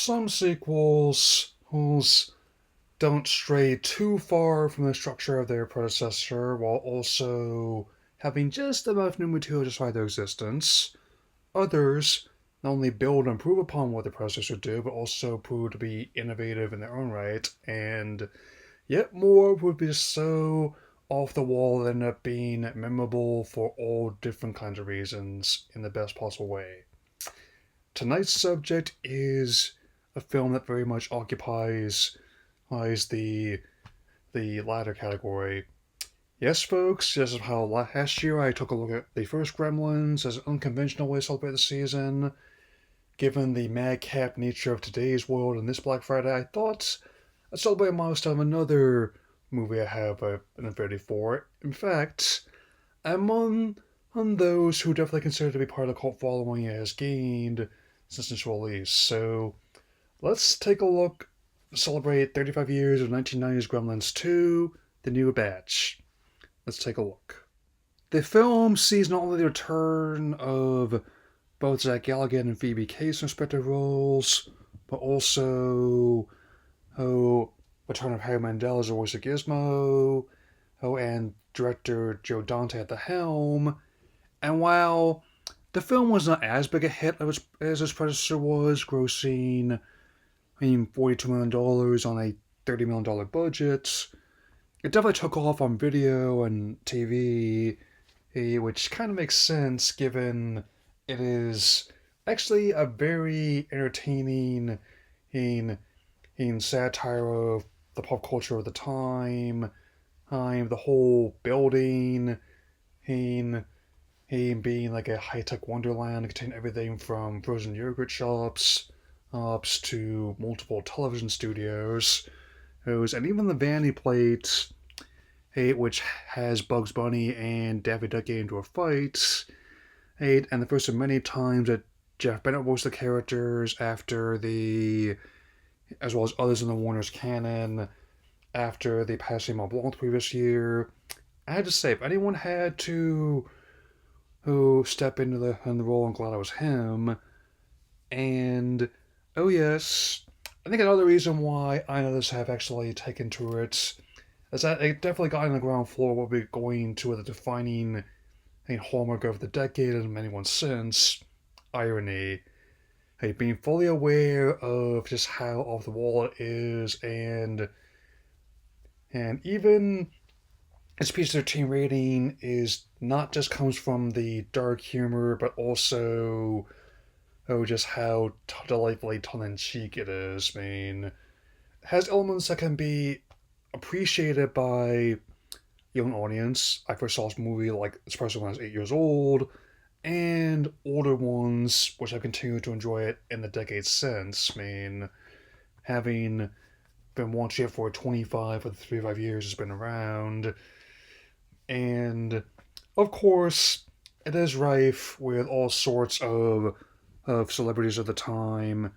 some sequels don't stray too far from the structure of their predecessor while also having just enough new material to justify their existence. Others not only build and improve upon what the predecessor did, but also prove to be innovative in their own right, and yet more would be so off the wall that end up being memorable for all different kinds of reasons in the best possible way. Tonight's subject is a film that very much occupies the latter category. Yes, folks, this is how last year I took a look at the first Gremlins as an unconventional way to celebrate the season. Given the madcap nature of today's world and this Black Friday, I thought I'd celebrate a milestone of another movie I have an affinity for. In fact, I'm on those who definitely consider to be part of the cult following it has gained since its release. So let's take a look, celebrate 35 years of 1990's Gremlins 2, The New Batch. Let's take a look. The film sees not only the return of both Zach Galligan and Phoebe Cates in respective roles, but also return of Harry Mandel as the voice of Gizmo, and director Joe Dante at the helm. And while the film was not as big a hit as its predecessor was, grossing $42 million on a $30 million budget, it definitely took off on video and TV, which kind of makes sense given it is actually a very entertaining in, satire of the pop culture of the time, the whole building, in, being like a high-tech wonderland containing everything from frozen yogurt shops to multiple television studios, and even the vanity plate, which has Bugs Bunny and Daffy Duck getting into a fight, and the first of many times that Jeff Bennett voiced the characters after as well as others in the Warner's canon, after the passing of Mont Blanc the previous year. I had to say, if anyone had to who step into the role, I'm glad it was him. And oh yes, I think another reason why I and others have actually taken to it is that it definitely got on the ground floor what we're going to the defining hallmark of the decade and many ones since, irony. Being fully aware of just how off the wall it is, and even its PG-13 rating is not just comes from the dark humor, but also just how delightfully tongue-in-cheek it is. I mean, it has elements that can be appreciated by a young audience. I first saw this movie especially when I was 8 years old, and older ones, which I've continued to enjoy it in the decades since. I mean, having been watching it for 25 or 35 years it's been around, and of course, it is rife with all sorts of celebrities of the time,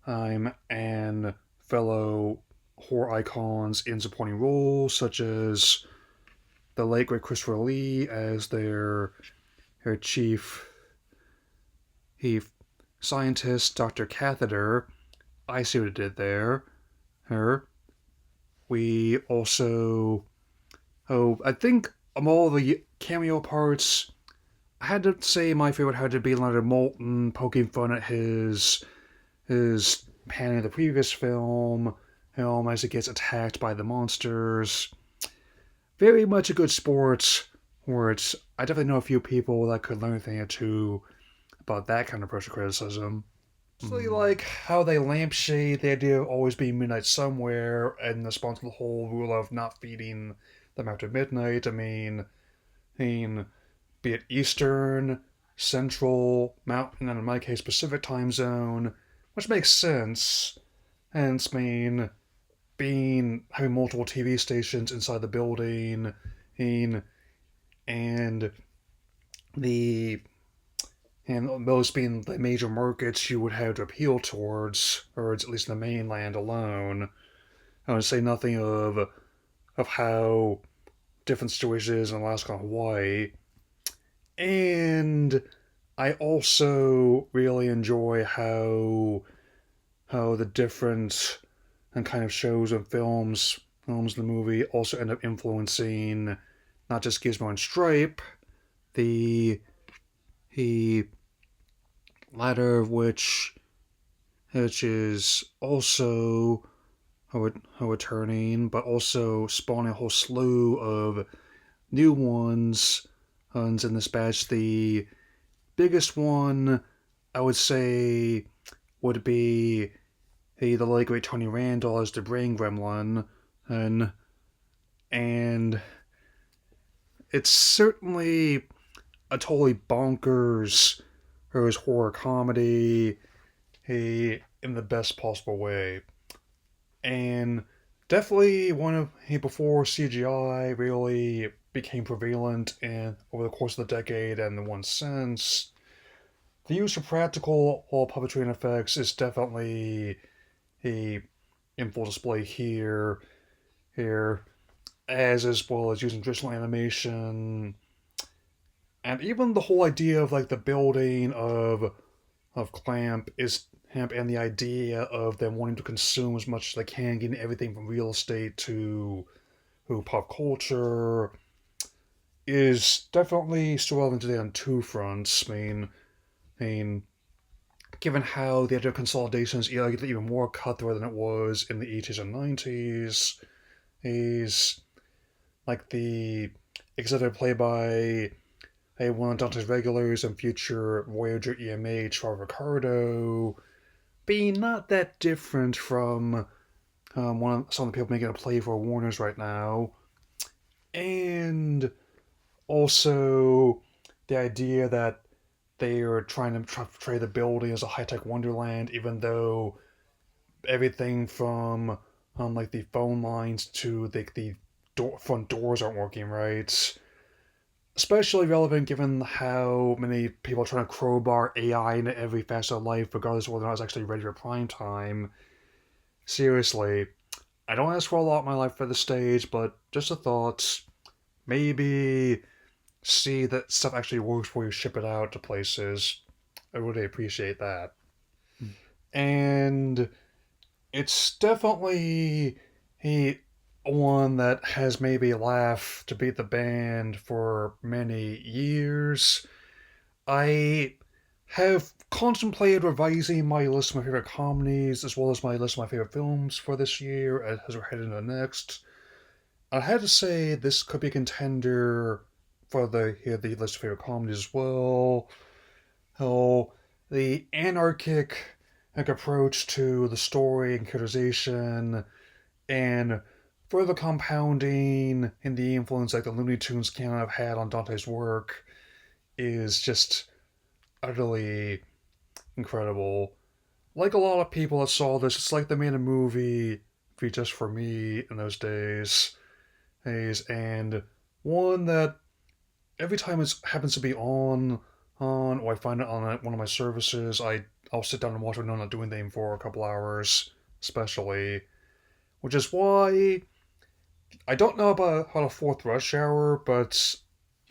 and fellow horror icons in supporting roles, such as the late great Christopher Lee as her chief he scientist, Dr. Catheter. I see what it did there. Her. We also, I think of all the cameo parts, I had to say my favorite had to be Leonard Moulton poking fun at his panning of the previous film, as he gets attacked by the monsters. Very much a good sport, where I definitely know a few people that could learn a thing or two about that kind of pressure criticism. Especially like how they lampshade the idea of always being midnight somewhere in response to the whole rule of not feeding them after midnight. I mean, be it Eastern, Central, Mountain, and in my case Pacific time zone, which makes sense. Hence, having multiple TV stations inside the building, and the and those being the major markets you would have to appeal towards, or at least the mainland alone. I would say nothing of how different situations in Alaska and Hawaii. And I also really enjoy how how the different and kind of shows and films in the movie also end up influencing not just Gizmo and Stripe, the the latter of which is also returning, but also spawning a whole slew of new ones in this batch. The biggest one I would say would be the late great Tony Randall as the Brain Gremlin, and and it's certainly a totally bonkers horror comedy, in the best possible way, and definitely one of before CGI really became prevalent and over the course of the decade and the one since. The use of practical or puppetry effects is definitely a in full display here, as well as using traditional animation, and even the whole idea of like the building of Clamp and the idea of them wanting to consume as much as they can, getting everything from real estate to pop culture, is definitely still relevant today on two fronts. I mean, given how the idea of consolidation is even more cutthroat than it was in the 80s and 90s, is like the executive play by one of Dante's regulars and future Voyager EMH, Robert Ricardo, being not that different from some of the people making a play for Warner's right now, and also the idea that they are trying to portray the building as a high tech wonderland, even though everything from like the phone lines to front doors aren't working right. Especially relevant given how many people are trying to crowbar AI into every facet of life, regardless of whether or not it's actually ready for prime time. Seriously, I don't ask for a lot in my life for the stage, but just a thought. Maybe see that stuff actually works before you ship it out to places. I really appreciate that. And it's definitely a one that has maybe laughed to beat the band for many years. I have contemplated revising my list of my favorite comedies as well as my list of my favorite films for this year as we're heading into the next. I had to say this could be a contender for the list of favorite comedies as well. How the anarchic approach to the story and characterization and further compounding in the influence like the Looney Tunes canon have had on Dante's work is just utterly incredible. Like a lot of people that saw this, it's like they made a movie just for me in those days, and one that every time it happens to be on, or I find it on one of my services, I'll sit down and watch it when I'm not doing anything for a couple hours, especially. Which is why I don't know about how the fourth Rush Hour, but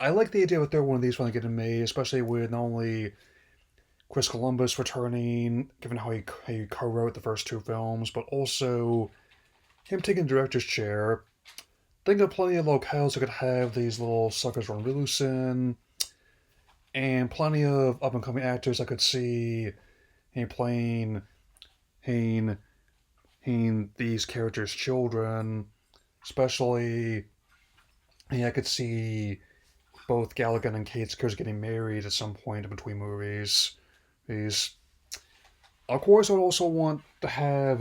I like the idea of a third one of these when I get in May, especially with not only Chris Columbus returning, given how he co-wrote the first two films, but also him taking the director's chair. Think of plenty of locales that could have these little suckers run loose in, and plenty of up and coming actors I could see playing Hane, these characters' children, especially I could see both Galligan and Kate's characters getting married at some point in between movies. These, of course, I would also want to have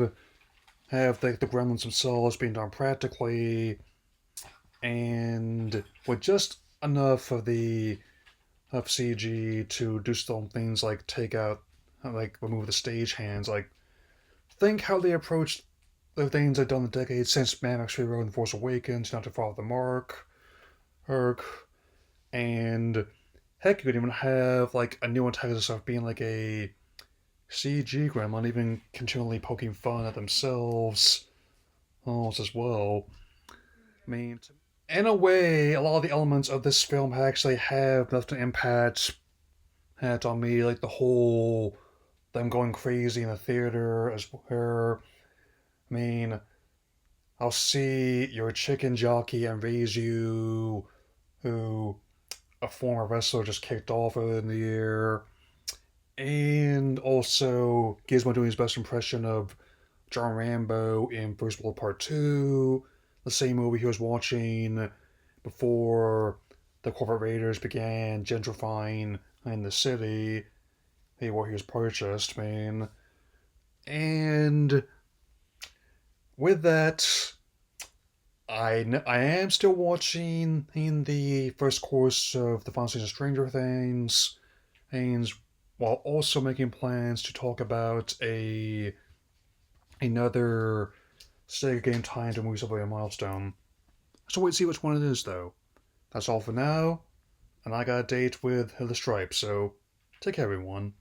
the Gremlins themselves being done practically, and with just enough of CG to do some things like remove the stage hands. Like think how they approached the things they've done in the decades since Mad Max Fury Road and Force Awakens, not to follow the mark. Herc, and heck, you could even have like a new antagonist of being like a CG gremlin, even continually poking fun at themselves almost as well. I mean, in a way, a lot of the elements of this film actually have left an impact on me, like them going crazy in the theater as where, I mean, I'll see your chicken jockey and raise you, who a former wrestler just kicked off earlier in the year, and also Gizmo doing his best impression of John Rambo in First World Part 2, the same movie he was watching before the corporate raiders began gentrifying in the city where he was purchased, man. And with that, I am still watching in the first course of the final season of Stranger Things, while also making plans to talk about another Sega game tied to movies of a milestone. So wait to see which one it is, though. That's all for now, and I got a date with the Stripe, so take care, everyone.